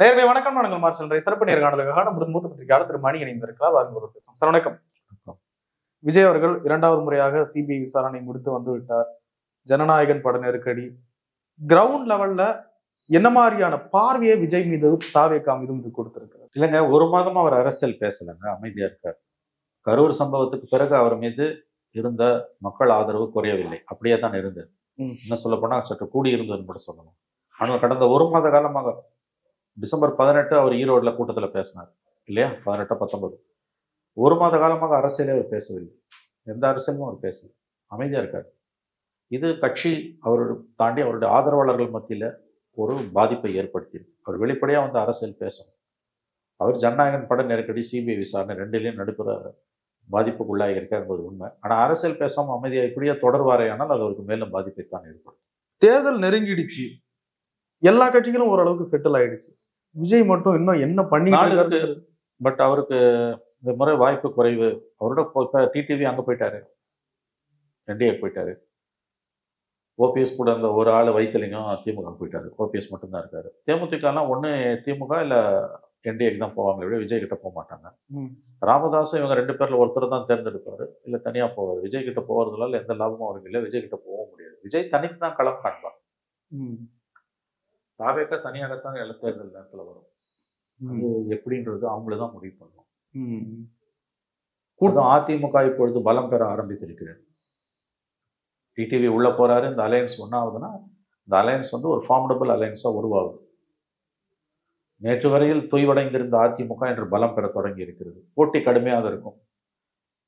நேர்களை வணக்கம். நாங்கள் மார்ஷல் சிறப்பு நேர்காணலுக்காக நம்முடைய மூத்த பத்திரிகையாளர் திரு மணி இணைந்திருக்கிறார். வாருங்கள் பேசும். சார் வணக்கம். விஜய் அவர்கள் 2வது முறையாக சிபிஐ விசாரணை முடித்து வந்து விட்டார். ஜனநாயகன் பட நெருக்கடி கிரவுண்ட் லெவல்ல என்ன மாதிரியான பார்வையை விஜய் மீது தாவேகா மீதும் இது கொடுத்திருக்கிறார்? இல்லைங்க, ஒரு மாதமா அவர் அரசியல் பேசலைங்க, அமைதியா இருக்கார். கரூர் சம்பவத்துக்கு பிறகு அவர் மீது இருந்த மக்கள் ஆதரவு குறையவில்லை, அப்படியே தான் இருந்தது. என்ன சொல்ல போனா சற்று கூடி இருந்ததுன்னு கூட சொல்லணும். ஆனால் கடந்த ஒரு மாத காலமாக டிசம்பர் 18 அவர் ஈரோடுல கூட்டத்தில் பேசினார் இல்லையா, 18, 19 ஒரு மாத காலமாக அரசியலே அவர் பேசவில்லை. எந்த அரசியலும் அவர் பேசல, அமைதியா இருக்கார். இது கட்சி அவர் தாண்டி அவருடைய ஆதரவாளர்கள் மத்தியில ஒரு பாதிப்பை ஏற்படுத்தியிருக்கு. அவர் வெளிப்படையா வந்து அரசியல் பேசணும். அவர் ஜனநாயகன் பட நெருக்கடி, சிபிஐ விசாரணை ரெண்டிலையும் நடுப்புற பாதிப்புக்குள்ளாக இருக்கார் என்பது உண்மை. ஆனால் அரசியல் பேசாமல் அமைதியாக இப்படியே தொடர்வாரையானால் அது அவருக்கு மேலும் பாதிப்பைத்தான் ஏற்படும். தேர்தல் நெருங்கிடுச்சு, எல்லா கட்சிகளும் ஓரளவுக்கு செட்டில் ஆயிடுச்சு. விஜய் மட்டும் இன்னும் என்ன பண்ணிட்டு? பட் அவருக்கு இந்த முறை வாய்ப்பு குறைவு. அவரோட இப்போ டிடிவி அங்கே போயிட்டாரு, என்டிஏ போயிட்டாரு. ஓபிஎஸ் கூட அந்த ஒரு ஆள் வைத்திலிங்கம் திமுக போயிட்டாரு. ஓபிஎஸ் மட்டும்தான் இருக்காரு. தேமுதிகலாம் ஒன்று திமுக இல்லை என்டிஏக்கு தான் போவாங்க, விட விஜய் கிட்ட போக மாட்டாங்க. ராமதாஸும் இவங்க 2 பேர்ல ஒருத்தர் தான் தேர்ந்தெடுப்பாரு, இல்லை தனியாக போவார். விஜய் கிட்ட போகிறதுனால எந்த லாபமும் அவருக்கு இல்லை, விஜய் கிட்ட போக முடியாது. விஜய் தனிக்கு தான் களம் காண்பார். தாவேக தனியாகத்தான் எல்லா தேர்தல் நேரத்தில் வரும். அது எப்படின்றது அவங்கள தான் முடிவு பண்ணுவோம். கூட்டம் அதிமுக இப்பொழுது பலம் பெற ஆரம்பித்திருக்கிறது. டிடிவி உள்ள போறாரு, இந்த அலையன்ஸ் ஒன்னாகுதுன்னா இந்த அலையன்ஸ் வந்து ஒரு ஃபார்மடபிள் அலையன்ஸா உருவாகுது. நேற்று வரையில் தொய்வடைந்திருந்த அதிமுக என்று பலம் பெற தொடங்கி இருக்கிறது. போட்டி கடுமையாக இருக்கும்.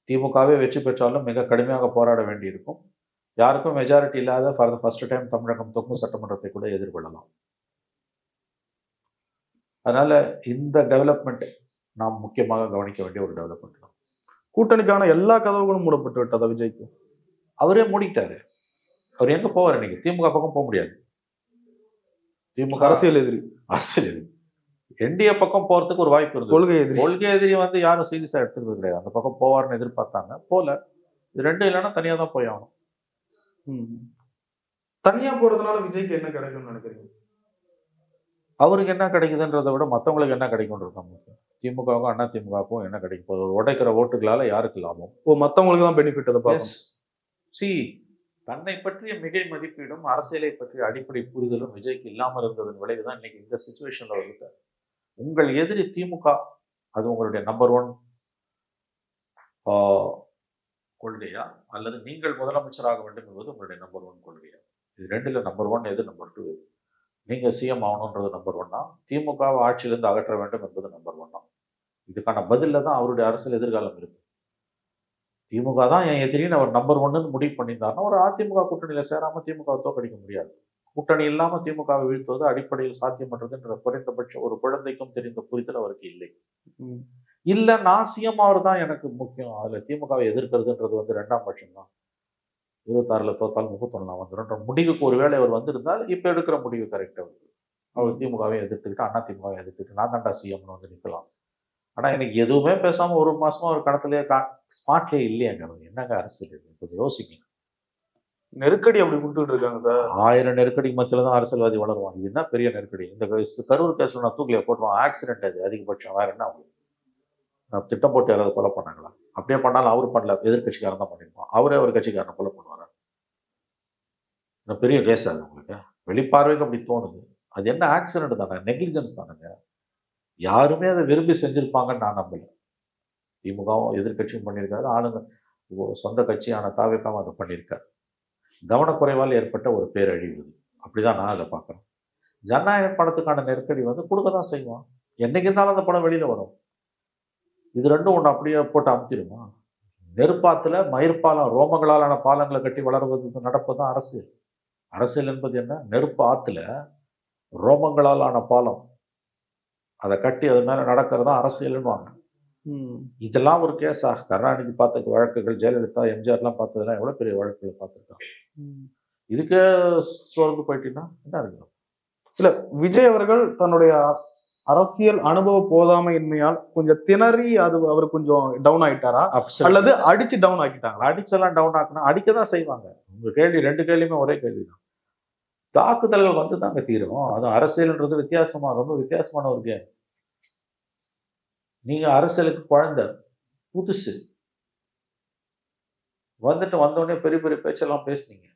திமுகவே வெற்றி பெற்றாலும் மிக கடுமையாக போராட வேண்டியிருக்கும். யாருக்கும் மெஜாரிட்டி இல்லாத ஃபார் த ஃபர்ஸ்ட் டைம் தமிழகம் தொங்கு சட்டமன்றத்தை கூட எதிர்கொள்ளலாம். அதனால இந்த டெவலப்மெண்ட் நாம் முக்கியமாக கவனிக்க வேண்டிய ஒரு டெவலப்மெண்ட் தான். கூட்டணிக்கான எல்லா கதவுகளும் மூடப்பட்டு விட்டதா விஜய்க்கு? அவரே மூடிட்டாரு. அவர் எங்க போவார்? இன்னைக்கு திமுக பக்கம் போக முடியாது. திமுக அரசியல் எதிரி. என்டிஏ பக்கம் போறதுக்கு ஒரு வாய்ப்பு இருக்கு. கொள்கை எதிரி வந்து யாரும் சீரியஸா எடுத்துக்கிறது கிடையாது. அந்த பக்கம் போவார்னு எதிர்பார்த்தாங்க, போல. இது ரெண்டும் இல்லைன்னா தனியா தான் போய் ஆகணும். தனியா போறதுனால விஜய்க்கு என்ன கிடைக்கும்னு நினைக்கிறீங்க? அவருக்கு என்ன கிடைக்குதுன்றதை விட மற்றவங்களுக்கு என்ன கிடைக்கும்ன்றது தான் முக்கியம். திமுகவுக்கும் அண்ணா திமுகவுக்கும் என்ன கிடைக்கும் போது உடைக்கிற ஓட்டுகளால யாருக்கு லாபம்? மற்றவங்களுக்கு தான் பெனிஃபிட். அதை பார்க்கணும். தன்னை பற்றிய மிகை மதிப்பீடும் அரசியலை பற்றிய அடிப்படை புரிதலும் விஜய்க்கு இல்லாமல் இருந்ததன் விளைவுதான் இன்னைக்கு இந்த சிச்சுவேஷன்ல இருக்காரு. உங்கள் எதிரி திமுக, அது உங்களுடைய நம்பர் 1 கொள்கையா, அல்லது நீங்கள் முதலமைச்சராக வேண்டும் என்பது உங்களுடைய நம்பர் 1 கொள்கையா? இது ரெண்டுல நம்பர் 1 எது, நம்பர் 2 எது? நீங்க சிஎம் ஆகணுன்றது நம்பர் 1 திமுகவை ஆட்சியிலிருந்து அகற்ற வேண்டும் என்பது நம்பர் 1 இதுக்கான பதில தான் அவருடைய அரசியல் எதிர்காலம் இருக்கு. திமுக தான் என் எதிரின்னு அவர் நம்பர் 1ன்னு முடிவு பண்ணியிருந்தாருன்னா ஒரு அதிமுக கூட்டணியில சேராம திமுக தோற்கடிக்க முடியாது. கூட்டணி இல்லாம திமுகவை வீழ்த்துவது அடிப்படையில் சாத்தியமற்றதுன்ற குறைந்தபட்ச ஒரு குழந்தைக்கும் தெரிந்த புரிதல் அவருக்கு இல்லை. இல்ல நான் சிஎம் அவர் தான் எனக்கு முக்கியம், அதுல திமுகவை எதிர்க்கிறதுன்றது வந்து 2ஆம் பட்சம் தான். 26ல் தோத்தால் 31 வந்துடும்ன்ற முடிவுக்கு ஒருவேளை அவர் வந்திருந்தால் இப்ப எடுக்கிற முடிவு கரெக்டா இருக்கு. அவர் திமுகவை எதிர்த்துக்கிட்டு அண்ணா திமுகவை எதிர்த்துக்கிட்டு நான் தாண்டா சிஎம்னு வந்து நிற்கலாம். ஆனா எனக்கு எதுவுமே பேசாம ஒரு மாசமா ஒரு கடத்திலேயே ஸ்மார்ட்லேயே இல்லையாங்க. என்னங்க அரசியல்? கொஞ்சம் யோசிக்கணும். நெருக்கடி அப்படி கொடுத்துட்டு இருக்காங்க சார். 1000 நெருக்கடி மத்தியில தான் அரசியல்வாதி வளருவான். இது என்ன பெரிய நெருக்கடி? இந்த கரூர் கேஸ்ல நான் தூக்கில போட்டுருவான். ஆக்சிடென்ட், அது அதிகபட்சம். வேற என்ன அவங்க திட்டம் போட்டு யாராவது கொலை பண்ணாங்களா? அப்படியே பண்ணாலும் அவரு பண்ணல, எதிர்கட்சிக்காரன் தான் பண்ணிருப்பான். அவரே ஒரு கட்சிக்காரனை கொலை பண்ணுவாரு. பெரிய கேஸ் அது. உங்களுக்கு வெளிப்பார்வைக்கு அப்படி தோணுது. அது என்ன ஆக்சிடென்ட் தானே, நெக்லிஜென்ஸ் தானேங்க. யாருமே அதை விரும்பி செஞ்சிருப்பாங்கன்னு நான் நம்பல. திமுகவும் எதிர்கட்சியும் பண்ணியிருக்காரு, ஆளுங்க சொந்த கட்சியான தாவேகாவும் அதை பண்ணியிருக்காரு. கவனக்குறைவால் ஏற்பட்ட ஒரு பேரழிவு. அப்படிதான் நான் அதை பார்க்குறேன். ஜனநாயக படத்துக்கான நெருக்கடி வந்து கொடுக்க தான் செய்வோம். என்னைக்கு இருந்தாலும் அந்த படம் வெளியில வரும். இது ரெண்டும் ஒன்று அப்படியே போட்டு அமுத்திடுமா? நெருப்பாத்துல மயிர்பாலம், ரோமங்களாலான பாலங்களை கட்டி வளர்வது நடப்பதுதான் அரசியல். அரசியல் என்பது என்ன? நெருப்பு ஆத்துல ரோமங்களாலான பாலம் அதை கட்டி அது மேல நடக்கிறதா அரசியல்னுவாங்க. இதெல்லாம் ஒரு கேஸா? கருணாநிதி பார்த்த வழக்குகள், ஜெயலலிதா, எம்ஜிஆர்லாம் பார்த்ததெல்லாம் எவ்வளவு பெரிய வழக்குகளை பார்த்துருக்காங்க. இதுக்கே சோர்ந்து போயிட்டீங்கன்னா என்ன இருக்கு? இல்ல, விஜய் அவர்கள் தன்னுடைய அரசியல் அனுபவ போதாமையின்மையால் கொஞ்சம் திணறி அது அவர் கொஞ்சம் டவுன் ஆயிட்டாரா, அல்லது அடிச்சு டவுன் ஆக்கிட்டாங்களா? அடிச்செல்லாம் டவுன் ஆக்கினா அடிக்கதான் செய்வாங்க. உங்க கேள்வி 2 கேள்வியுமே ஒரே கேள்விதான். தாக்குதல்கள் வந்து தாங்க தீரும். அதுவும் அரசியல்ன்றது ரொம்ப வித்தியாசமான ஒரு கேம். நீங்க அரசியலுக்கு குழந்தை, புதுசு. வந்தோடனே பெரிய பெரிய பேச்செல்லாம் பேசுனீங்க.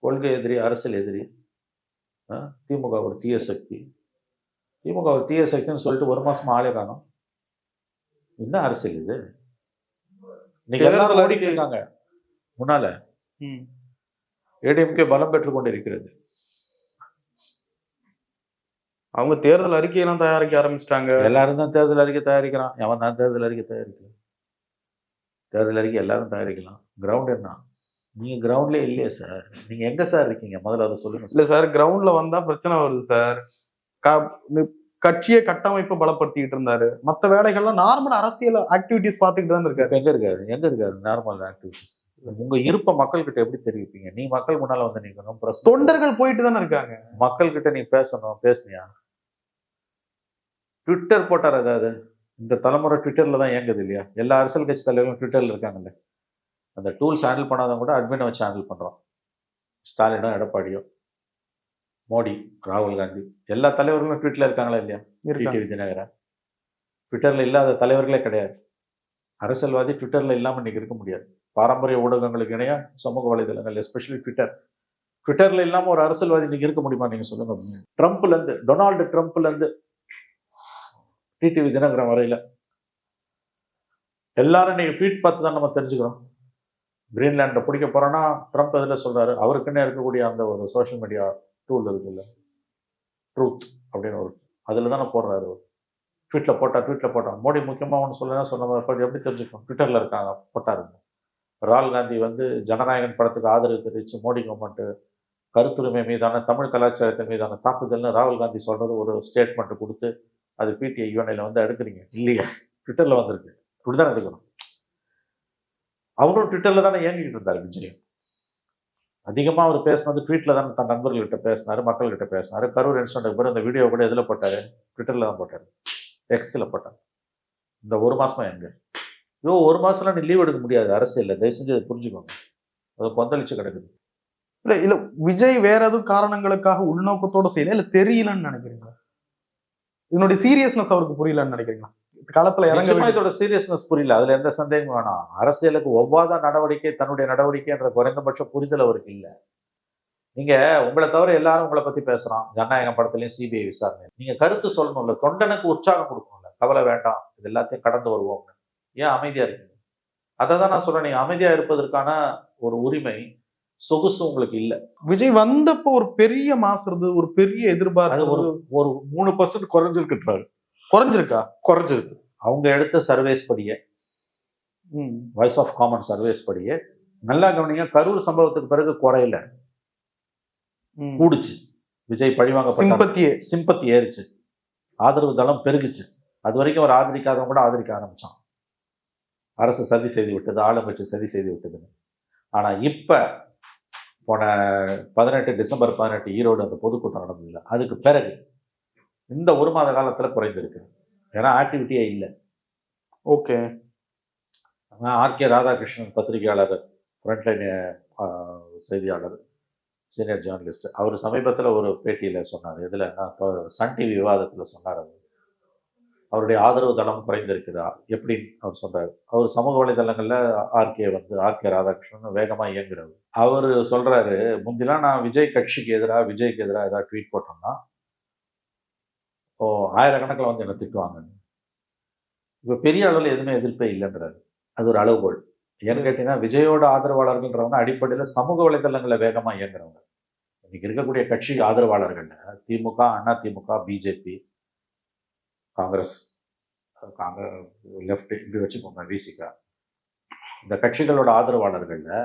கொள்கை எதிரி, அரசியல் எதிரி. திமுக ஒரு தீய சக்தி. திமுக ஒரு தீய சக்தின்னு சொல்லிட்டு 1 மாசமா ஆளே காணோம். என்ன அரசியல் இது? இன்னைக்கு எல்லாரும் ஓடிட்டு இருக்காங்க. முன்னால ஏடிஎம்கே பலம் பெற்றுக் கொண்டிருக்கிறது. அவங்க தேர்தல் அறிக்கையெல்லாம் தயாரிக்க ஆரம்பிச்சிட்டாங்க. எல்லாரும் தான் தேர்தல் அறிக்கை தயாரிக்கிறான். எவன் தான் தேர்தல் அறிக்கை தயாரிக்கல? தேர்தல் அறிக்கை எல்லாரும் தயாரிக்கலாம். கிரவுண்ட் என்ன? நீங்க கிரவுண்ட்லயே இல்லையே சார். நீங்க எங்க சார் இருக்கீங்க? முதல்ல அதை சொல்லுங்க. இல்ல சார், கிரவுண்ட்ல வந்தா பிரச்சனை வருது சார். கட்சியை கட்டமைப்பு பலப்படுத்திட்டு இருந்தாரு. மற்ற வேலைகள்லாம் நார்மல் அரசியல் ஆக்டிவிட்டிஸ் பார்த்துக்கிட்டு தான் இருக்காரு. எங்க இருக்காரு நார்மல் ஆக்டிவிட்டிஸ்? உங்க இருப்ப மக்கள் கிட்ட எப்படி தெரிவிப்பீங்க? நீ மக்கள் முன்னால வந்து நிக்கணும். தொண்டர்கள் போயிட்டு தானே இருக்காங்க. மக்கள் கிட்ட நீ பேசணும். பேசுனியா? ட்விட்டர் போட்டார். ஏதாவது இந்த தலைமுறை ட்விட்டர்ல தான் இயங்குது இல்லையா? எல்லா அரசியல் கட்சி தலைவர்களும் ட்விட்டர்ல இருக்காங்கல்ல. அந்த டூல்ஸ் ஹேண்டில் பண்ணாதவங்க கூட அட்மினை வச்சு ஹேண்டில் பண்றோம். ஸ்டாலினோ, எடப்பாடியோ, மோடி, ராகுல் காந்தி, எல்லா தலைவர்களும் ட்விட்டர்ல இருக்காங்களா இல்லையா? டிடிவி தினகரன். ட்விட்டர்ல இல்லாத தலைவர்களே கிடையாது. அரசியல்வாதி ட்விட்டர்ல இல்லாம இன்னைக்கு இருக்க முடியாது. பாரம்பரிய ஊடகங்களுக்கு இணையா சமூக வலைதளங்கள், எஸ்பெஷலி ட்விட்டர்ல இல்லாம ஒரு அரசியல்வாதி இன்னைக்கு இருக்க முடியுமா? நீங்க சொல்லுங்க. டொனால்டு ட்ரம்ப்ல இருந்து டிடிவி தினகரன் வரையில எல்லாரும் இன்னைக்கு ட்வீட் பார்த்து தான் நம்ம தெரிஞ்சுக்கிறோம். கிரீன்லாண்டை பிடிக்க போறோன்னா ட்ரம்ப் எதில் சொல்றாரு? அவருக்குன்னே இருக்கக்கூடிய அந்த ஒரு சோஷியல் மீடியா டூல் இருக்குல்ல, ட்ரூத் அப்படின்னு ஒரு, அதில் தானே போடுறாரு. ட்வீட்டில் போட்டான். மோடி முக்கியமாக ஒன்று சொன்ன எப்படி தெரிஞ்சுக்கணும்? ட்விட்டரில் இருக்காங்க, போட்டாருங்க. ராகுல் காந்தி வந்து ஜனநாயகன் படத்துக்கு ஆதரவு தெரிவித்து மோடி கவர்மெண்ட் கருத்துரிமை மீதான, தமிழ் கலாச்சாரத்தின் மீதான தாக்குதல்னு ராகுல் காந்தி சொல்றது ஒரு ஸ்டேட்மெண்ட் கொடுத்து அது பிடிஐ யூஎன்ஐல வந்து எடுக்கிறீங்க இல்லையா? ட்விட்டர்ல வந்திருக்கு. இப்படிதான் எடுக்கணும். அவரும் ட்விட்டர்ல தானே இயங்கிட்டு இருந்தாரு. விஜயம் அதிகமா அவர் பேசினது ட்வீட்ல தானே, தன் நண்பர்கள்கிட்ட பேசினாரு, மக்கள்கிட்ட பேசினாரு. கரூர் இன்சிடென்ட் பிறகு அந்த வீடியோ கூட எதில் போட்டாரு? ட்விட்டர்ல தான் போட்டாரு, எக்ஸில் போட்டாரு. இந்த 1 மாசமா எங்க? 1 மாசம்லாம் நீ லீவ் எடுக்க முடியாது அரசியல்ல. தயவு செஞ்சு அதை புரிஞ்சுக்கோங்க. அது கொந்தளிச்சு கிடக்குது. இல்ல விஜய் வேற எதுவும் காரணங்களுக்காக உள்நோக்கத்தோட செய்யல, இல்ல தெரியலன்னு நினைக்கிறீங்களா? இதனுடைய சீரியஸ்னஸ் அவருக்கு புரியலன்னு நினைக்கிறீங்களா? காலத்துல இதோட சீரியஸ்னஸ் புரியல, அதுல எந்த சந்தேகமும் வேணாம். அரசியலுக்கு ஒவ்வாத நடவடிக்கை தன்னுடைய நடவடிக்கை என்ற குறைந்தபட்ச புரிதல் அவருக்கு இல்லை. நீங்க உங்களை தவிர எல்லாரும் உங்களை பத்தி பேசுறான். ஜனநாயகம் படத்துலயும் சிபிஐ விசாரணை. நீங்க கருத்து சொல்லணும்ல, தொண்டனுக்கு உற்சாகம் கொடுக்கணும்ல, கவலை வேண்டாம், இது எல்லாத்தையும் கடந்து வருவோம்னு. ஏன் அமைதியா இருக்கீங்க? அதை தான் நான் சொல்றேன். நீங்க அமைதியா இருப்பதற்கான ஒரு உரிமை, சொகுசு உங்களுக்கு இல்ல. விஜய் வந்தப்போ ஒரு பெரிய மாசுறது, ஒரு பெரிய எதிர்பார்ப்பு, ஒரு 3% குறைஞ்சிருக்குன்றாரு. குறைஞ்சிருக்கு. அவங்க எடுத்த சர்வேஸ் படியே, வாய்ஸ் ஆஃப் காமன் சர்வேஸ் படியே நல்லா கவனிங்க. கரூர் சம்பவத்துக்கு பிறகு குறையில, கூடுச்சு. விஜய் பழிவாங்க சிம்பத்தி ஏறிச்சு, ஆதரவு தளம் பெருகுச்சு. அது வரைக்கும் அவர் ஆதரிக்காதவங்க கூட ஆதரிக்க ஆரம்பிச்சான். அரசு சதி செய்து விட்டது, ஆளுங்கட்சி சதி செய்து விட்டதுன்னு. ஆனா இப்ப போன 18 டிசம்பர் 18 ஈரோடு அந்த பொதுக்கூட்டம் நடந்ததில்லை, அதுக்கு பிறகு இந்த 1 மாத காலத்துல குறைந்திருக்கு. ஏன்னா ஆக்டிவிட்டியே இல்லை. ஓகே. ஆர்கே ராதாகிருஷ்ணன் பத்திரிகையாளர், ஃப்ரண்ட்லைன் செய்தியாளர், சீனியர் ஜேர்னலிஸ்ட், அவர் சமீபத்தில் ஒரு பேட்டியில் சொன்னார். இதில் சன் டிவி விவாதத்தில் சொன்னார். அவருடைய ஆதரவு தளம் குறைந்திருக்குதா எப்படின்னு அவர் சொல்றாரு. அவர் சமூக வலைதளங்களில் ஆர்கே ராதாகிருஷ்ணன் வேகமாக இயங்குறாரு. அவர் சொல்றாரு, முந்திலாம் நான் விஜய்க்கு எதிராக ஏதாவது ட்வீட் போட்டோம்னா ஆயிரக்கணக்கில் வந்து என்ன திட்டுவாங்க. இப்போ பெரிய அளவில் எதுவுமே எதிர்ப்பே இல்லைன்றாரு. அது ஒரு அளவுகோல். ஏன்னு கேட்டீங்கன்னா, விஜயோட ஆதரவாளர்கள்ன்றவங்க அடிப்படையில் சமூக வலைதளங்களில் வேகமாக இயங்குறவங்க. இன்னைக்கு இருக்கக்கூடிய கட்சி ஆதரவாளர்கள் திமுக, அதிமுக, பிஜேபி, காங்கிரஸ், லெஃப்ட் இப்படி வச்சுக்கோங்க, விசிகா, இந்த கட்சிகளோட ஆதரவாளர்கள்ல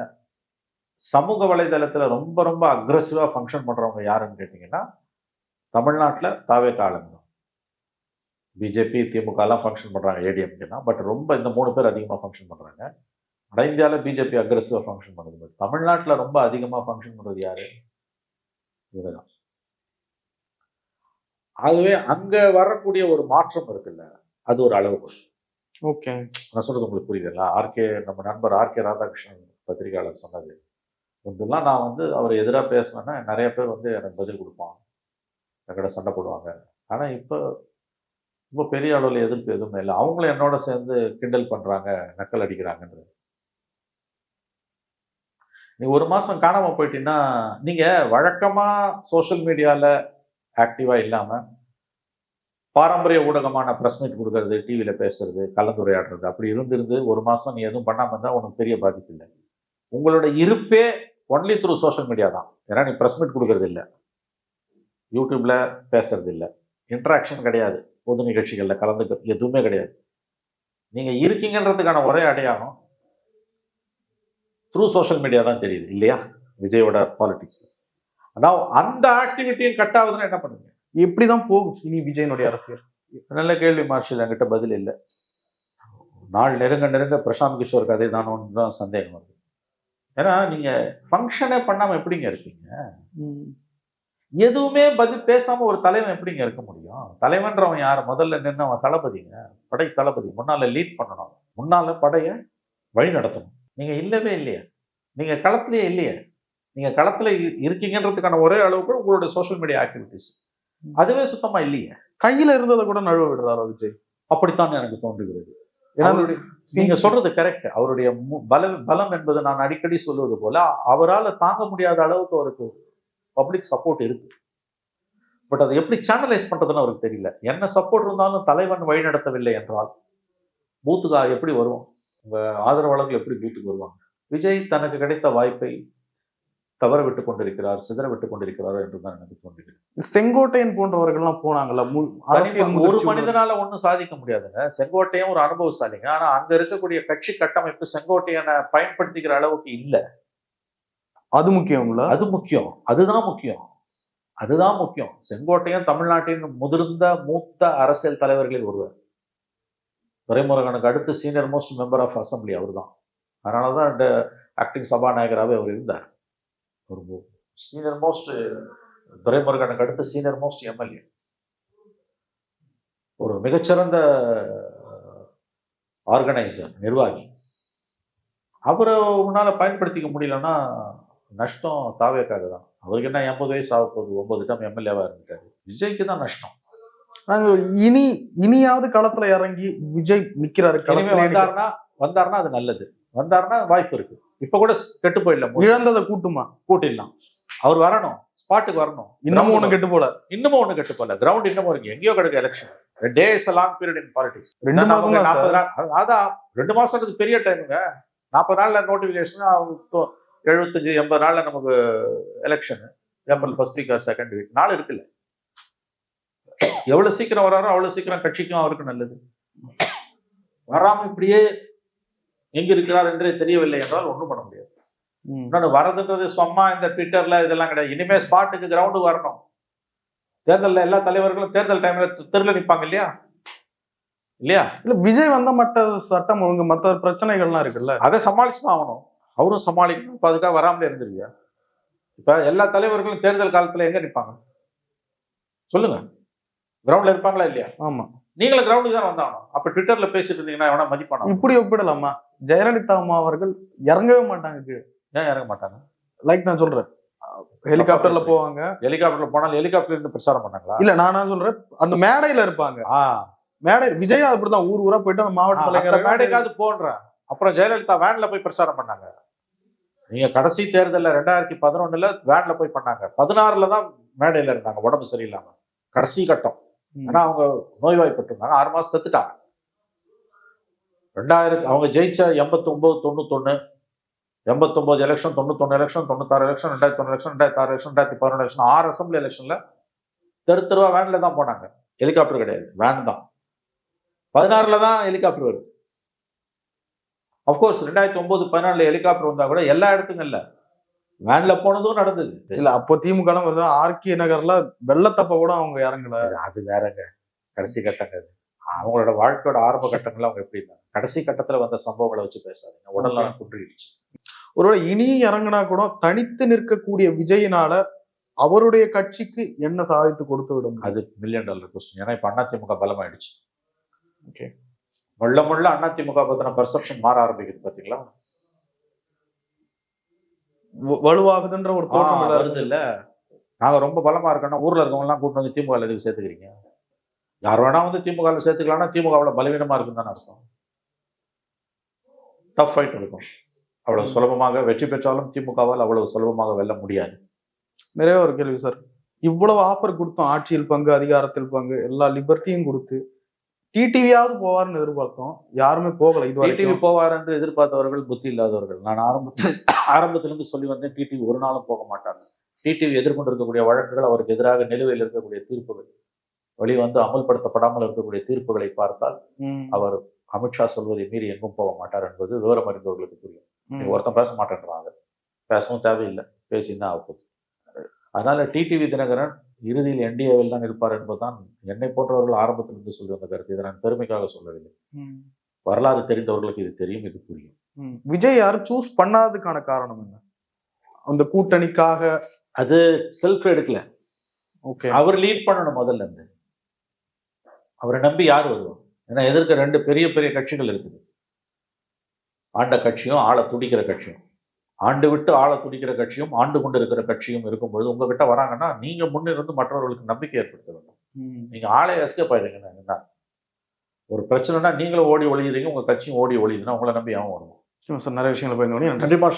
சமூக வலைதளத்தில் ரொம்ப ரொம்ப அக்ரெசிவா ஃபங்க்ஷன் பண்றவங்க யாருன்னு கேட்டீங்கன்னா, தமிழ்நாட்டில் தாவேகா ஆளுங்க. பிஜேபி, திமுக எல்லாம் ஃபங்க்ஷன் பண்றாங்க, ஏடிஎம்கேனா. பட் ரொம்ப இந்த 3 பேர் அதிகமாக ஃபங்க்ஷன் பண்றாங்க. வட இந்தியாவில் பிஜேபி அக்ரெசிவா ஃபங்க்ஷன் பண்ணுது. பட் தமிழ்நாட்டில் ரொம்ப அதிகமாக ஃபங்க்ஷன் பண்றது யாரு? இவங்கதான். ஆகவே அங்க வரக்கூடிய ஒரு மாற்றம் இருக்குல்ல, அது ஒரு அளவுகோல். ஓகே, நான் சொல்றது உங்களுக்கு புரியுதுங்களா? நம்ம நண்பர் ஆர்கே ராதாகிருஷ்ணன் பத்திரிகையாளர் சொன்னது, இதெல்லாம் நான் வந்து அவர் எதிராக பேசினேன்னா நிறைய பேர் வந்து எனக்கு பதில் கொடுப்பாங்க, என்கிட்ட சண்டை போடுவாங்க. ஆனால் இப்போ ரொம்ப பெரிய அளவில் எதிர்ப்பு எதுவுமே இல்லை. அவங்களும் என்னோட சேர்ந்து கிண்டல் பண்ணுறாங்க, நக்கல் அடிக்கிறாங்கன்றது. நீ ஒரு மாதம் காணாமல் போயிட்டீங்கன்னா, நீங்கள் வழக்கமாக சோஷியல் மீடியாவில் ஆக்டிவாக இல்லாமல் பாரம்பரிய ஊடகமான ப்ரெஸ் மீட் கொடுக்கறது, டிவியில் பேசுறது, கலந்துரையாடுறது அப்படி இருந்திருந்து ஒரு மாதம் நீ எதுவும் பண்ணாமல் இருந்தால் உனக்கு பெரிய பாதிப்பு இல்லை. உங்களோட இருப்பே ஒன்லி த்ரூ சோஷியல் மீடியா தான். ஏன்னா நீ ப்ரெஸ் மீட் கொடுக்கறது இல்லை, யூடியூப்பில் பேசுறது இல்லை, இன்ட்ராக்ஷன் கிடையாது, பொது நிகழ்ச்சிகளில் கலந்துக்க எதுவுமே கிடையாது. நீங்கள் இருக்கீங்கன்றதுக்கான ஒரே அடையாளம் த்ரூ சோஷியல் மீடியா தான் தெரியுது இல்லையா விஜயோட பாலிடிக்ஸ். ஆனால் அந்த ஆக்டிவிட்டியும் கட் ஆகுதுன்னா என்ன பண்ணுங்க? எப்படிதான் போகும் இனி விஜயனுடைய அரசியல்? நல்ல கேள்வி மார்ஷல், என்கிட்ட பதில் இல்லை. நாள் நெருங்க நெருங்க பிரசாந்த் கிஷோர் கதை தானோன்னு தான் சந்தேகம் வருது. ஏன்னா நீங்கள் ஃபங்க்ஷனே பண்ணாமல் எப்படிங்க இருப்பீங்க? எதுவுமே பதில் பேசாமல் ஒரு தலைவன் எப்படிங்க இருக்க முடியும்? தலைவன்றவன் யார்? முதல்ல நின்று அவன் தளபதிங்க, படை தளபதி. முன்னால் லீட் பண்ணணும், முன்னால் படையை வழி நடத்தணும். நீங்கள் இல்லவே இல்லையா? நீங்கள் களத்திலேயே இல்லையே. நீங்கள் களத்தில் இருக்கீங்கன்றதுக்கான ஒரே அளவுக்கு உங்களுடைய சோஷியல் மீடியா ஆக்டிவிட்டிஸ் அதுவே சுத்தமா இல்லையே. கையில இருந்ததை கூட நழுவ விடுறாரோ விஜய்? அப்படித்தான் எனக்கு தோன்றுகிறது. ஏன்னா நீங்க சொல்றது கரெக்ட். அவருடைய பலம் என்பது நான் அடிக்கடி சொல்லுவது போல அவரால் தாங்க முடியாத அளவுக்கு அவருக்கு பப்ளிக் சப்போர்ட் இருக்கு. பட் அதை எப்படி சேனலைஸ் பண்றதுன்னு அவருக்கு தெரியல. என்ன சப்போர்ட் இருந்தாலும் தலைவன் வழி நடத்தவில்லை என்றால் பூத்துக்கு எப்படி வரும்? உங்க ஆதரவாளர்கள் எப்படி பூத்துக்கு வருவாங்க? விஜய் தனக்கு கிடைத்த வாய்ப்பை தவற விட்டு கொண்டிருக்கிறார், சிதற விட்டு கொண்டிருக்கிறார் என்றுதான் எனக்கு தோன்றுகிறது. செங்கோட்டையன் போன்றவர்கள்லாம் போனாங்கல்ல, ஒரு மனிதனால ஒன்றும் சாதிக்க முடியாதுங்க. செங்கோட்டையன் ஒரு அனுபவசாலிங்க. ஆனா அங்க இருக்கக்கூடிய கட்சி கட்டமைப்பு செங்கோட்டையனை பயன்படுத்திக்கிற அளவுக்கு இல்லை. அது முக்கியம் இல்ல? அது முக்கியம், அதுதான் முக்கியம், அதுதான் முக்கியம். செங்கோட்டையன் தமிழ்நாட்டின் மூத்த அரசியல் தலைவர்களில் ஒருவர். துரைமுருகனுக்கு அடுத்து senior most member of assembly அவர் தான். அதனாலதான் ஆக்டிங் சபாநாயகராகவே அவர் இருந்தார். ஒரு சீனியர் மோஸ்ட், துரைமுருகனுக்கு அடுத்து சீனியர் மோஸ்ட் எம்எல்ஏ, ஒரு மிகச்சிறந்த ஆர்கனைசர், நிர்வாகி. அவரை உன்னால பயன்படுத்திக்க முடியலன்னா நஷ்டம் தாவேக்காக தான். அவருக்கு என்ன 80 வயசு ஆக போகுது, 9 டைம் எம்எல்ஏவா இருந்துட்டாரு. விஜய்க்கு தான் நஷ்டம். இனியாவது களத்துல இறங்கி விஜய் நிக்கிறாரு. வந்தாருன்னா அது நல்லது. வந்தாருன்னா வாய்ப்பு இருக்கு. இப்ப கூட கெட்டு போயிடலாம், இழந்ததை கூட்டிடலாம். அவர் வரணும், ஸ்பாட்டுக்கு வரணும். இன்னமும் ஒண்ணு கெட்டு போல, கிரவுண்ட் இன்னமும் இருக்கு. எங்கேயோ கிடக்கு election. Days long period in politics. 2 மாசம் 40 நாள். அதான் 2 மாசத்துக்கு பெரிய டைமுங்க. 40 நாள்ல நோட்டிபிகேஷன், 75-80 நாள்ல நமக்கு election. April first week or second week நாள் இருக்குல்ல. எவ்வளவு சீக்கிரம் வராரோ அவ்வளவு சீக்கிரம் கட்சிக்கும் அவருக்கு நல்லது. வராம இப்படியே எங்க இருக்கிறார் என்றே தெரியவில்லை என்றால் ஒன்றும் பண்ண முடியாது. இன்னொன்று, வரதுன்றது சும்மா இந்த ட்விட்டர்ல இதெல்லாம் கிடையாது. இனிமே ஸ்பாட்டுக்கு கிரவுண்டுக்கு வரணும். தேர்தலில் எல்லா தலைவர்களும் தேர்தல் டைம்ல தெருல நிற்பாங்க இல்லையா? இல்ல விஜய் வந்த மற்ற சட்டம் ஒழுங்கு மற்ற பிரச்சனைகள்லாம் இருக்குல்ல, அதை சமாளிச்சுதான் ஆகணும். அவரும் சமாளிக்கணும். இப்ப அதுக்காக வராமலே இருந்துருவியா? இப்ப எல்லா தலைவர்களும் தேர்தல் காலத்துல எங்க நிற்பாங்க சொல்லுங்க? கிரவுண்ட்ல இருப்பாங்களா இல்லையா? ஆமா, நீங்களும் கிரவுண்டுக்கு தான் வந்தாகணும். அப்ப ட்விட்டர்ல பேசிட்டு இருந்தீங்கன்னா எவனா மதிப்பானா? இப்படி ஒப்பிடலாமா? ஜெயலலிதா அம்மா அவர்கள் இறங்கவே மாட்டாங்க. ஏன் இறங்க மாட்டாங்க? லைக் நான் சொல்றேன், ஹெலிகாப்டர்ல போவாங்க. ஹெலிகாப்டர்ல போனாலும் ஹெலிகாப்டர்ல இருந்து பிரச்சாரம் பண்ணாங்களா? இல்ல, நான் சொல்றேன் அந்த மேடையில இருப்பாங்க. மேடை விஜய் அப்படிதான் ஊர் ஊரா போயிட்டு அந்த மாவட்ட மேடைக்காவது போன்றேன். அப்புறம் ஜெயலலிதா வேன்ல போய் பிரச்சாரம் பண்ணாங்க. நீங்க கடைசி தேர்தலில் 2011 வேன்ல போய் பண்ணாங்க. 16 தான் மேடையில இருந்தாங்க, உடம்பு சரியில்லாம கடைசி கட்டம். ஆனா அவங்க நோய்வாய்ப்பட்டிருந்தாங்க, 6 மாசம் செத்துட்டாங்க. 2000 அவங்க ஜெயிச்ச 89, 91, 89 election, 91 election, 96 election, 2001 election, 2006 election, 2011 election, 6 assembly எலெக்ஷன்ல தெருவா வேன்ல தான் போனாங்க. ஹெலிகாப்டர் கிடையாது, வேன் தான். 16 தான் ஹெலிகாப்டர் வருது. அப்கோர்ஸ் 2009, 14 ஹெலிகாப்டர் வந்தா கூட எல்லா இடத்துக்கும் இல்ல, வேன்ல போனதும் நடந்தது. இல்ல அப்போ திமுக ஆர்கே நகர்ல வெள்ளத்தப்ப கூட அவங்க இறங்கல. அது வேறங்க, கடைசி கட்டங்கள். அவங்களோட வாழ்க்கையோட ஆரம்ப கட்டங்கள் அவங்க எப்படி இருந்தாங்க. கடைசி கட்டத்துல வந்த சம்பவங்களை வச்சு பேசாதீங்க, உடல்நலம் குன்றிடுச்சு. ஒருவேளை இனி இறங்கினா கூட தனித்து நிற்கக்கூடிய விஜயினால அவருடைய கட்சிக்கு என்ன சாதித்து கொடுத்து விடும்? அது $1 மில்லியன் கொஸ்டின். ஏன்னா இப்ப அதிமுக பலமாயிடுச்சு. ஓகே, முள்ள அதிமுக பத்தின பெர்செப்ஷன் மாற ஆரம்பிக்குது பாத்தீங்களா? வலுவாகுதுன்ற ஒரு தோற்றம் வருது எல்லாருக்கும் இல்ல. நாங்க ரொம்ப பலமா இருக்கோம்னா ஊர்ல இருக்கவங்க எல்லாம் கூட்டு வந்து திமுக எதுக்கு சேர்த்துக்கிறீங்க? யார் வேணா வந்து திமுக சேர்த்துக்கலாம்னா திமுக பலவீனமா இருக்குன்னு தானே அர்த்தம். டஃப் ஃபைட் இருக்கும். அவ்வளவு சுலபமாக வெற்றி பெற்றாலும் திமுகவால் அவ்வளவு சுலபமாக வெல்ல முடியாது. நிறைய ஒரு கேள்வி சார். இவ்வளவு ஆஃபர் கொடுத்தோம், ஆட்சியில் பங்கு, அதிகாரத்தில் பங்கு, எல்லா லிபர்ட்டியும் கொடுத்து டிடிவியாவது போவார்னு எதிர்பார்த்தோம். யாருமே போகல இது டிடிவி வரைக்கும். போவார் என்று எதிர்பார்த்தவர்கள் புத்தி இல்லாதவர்கள். நான் ஆரம்பத்திலிருந்து சொல்லி வந்தேன், டிடிவி ஒரு நாளும் போக மாட்டாங்க. டிடிவி எதிர்கொண்டு இருக்கக்கூடிய வழக்குகள், அவருக்கு எதிராக நிலுவையில் இருக்கக்கூடிய தீர்ப்புகள், வெளிவந்து அமல்படுத்தப்படாமல் இருக்கக்கூடிய தீர்ப்புகளை பார்த்தால் அவர் அமித்ஷா சொல்வதை மீறி எங்கும் போக மாட்டார் என்பது விவரம் அறிந்தவர்களுக்கு புரியும். நீங்க ஒருத்தன் பேச மாட்டேன்றாங்க, பேசவும் தேவையில்லை, பேசிதான் ஆகுது. அதனால டிடிவி தினகரன் இறுதியில் என்டிஏவில் தான் இருப்பார் என்பதுதான் என்னை போன்றவர்கள் ஆரம்பத்திலிருந்து சொல்லி வந்த கருத்து. இதை நான் பெருமைக்காக சொல்லவில்லை. வரலாறு தெரிந்தவர்களுக்கு இது தெரியும், இது புரியும். விஜய் யாரும் சூஸ் பண்ணாததுக்கான காரணம் என்ன? அந்த கூட்டணிக்காக அது செல்ஃப் எடுக்கல. ஓகே, அவர் லீட் பண்ணணும் முதல்ல இருந்து. அவரை நம்பி யார் வருவோம்? ஏன்னா எதிர்க்க ரெண்டு பெரிய பெரிய கட்சிகள் இருக்குது. ஆண்ட கட்சியும் ஆள துடிக்கிற கட்சியும், ஆண்டு விட்டு ஆள துடிக்கிற கட்சியும் ஆண்டு கொண்டு இருக்கிற கட்சியும் இருக்கும்பொழுது உங்ககிட்ட வராங்கன்னா நீங்க முன்னிருந்து மற்றவர்களுக்கு நம்பிக்கை ஏற்படுத்த வேண்டும். நீங்க ஆளே எஸ்கேப் ஆயிடுங்க. என்ன ஒரு பிரச்சனைனா நீங்களும் ஓடி ஒழியுறீங்க, உங்க கட்சியும் ஓடி ஒழியுதுன்னா உங்களை நம்பி அவன் வருவோம். நிறைய விஷயங்களை பயந்து கண்டிப்பா.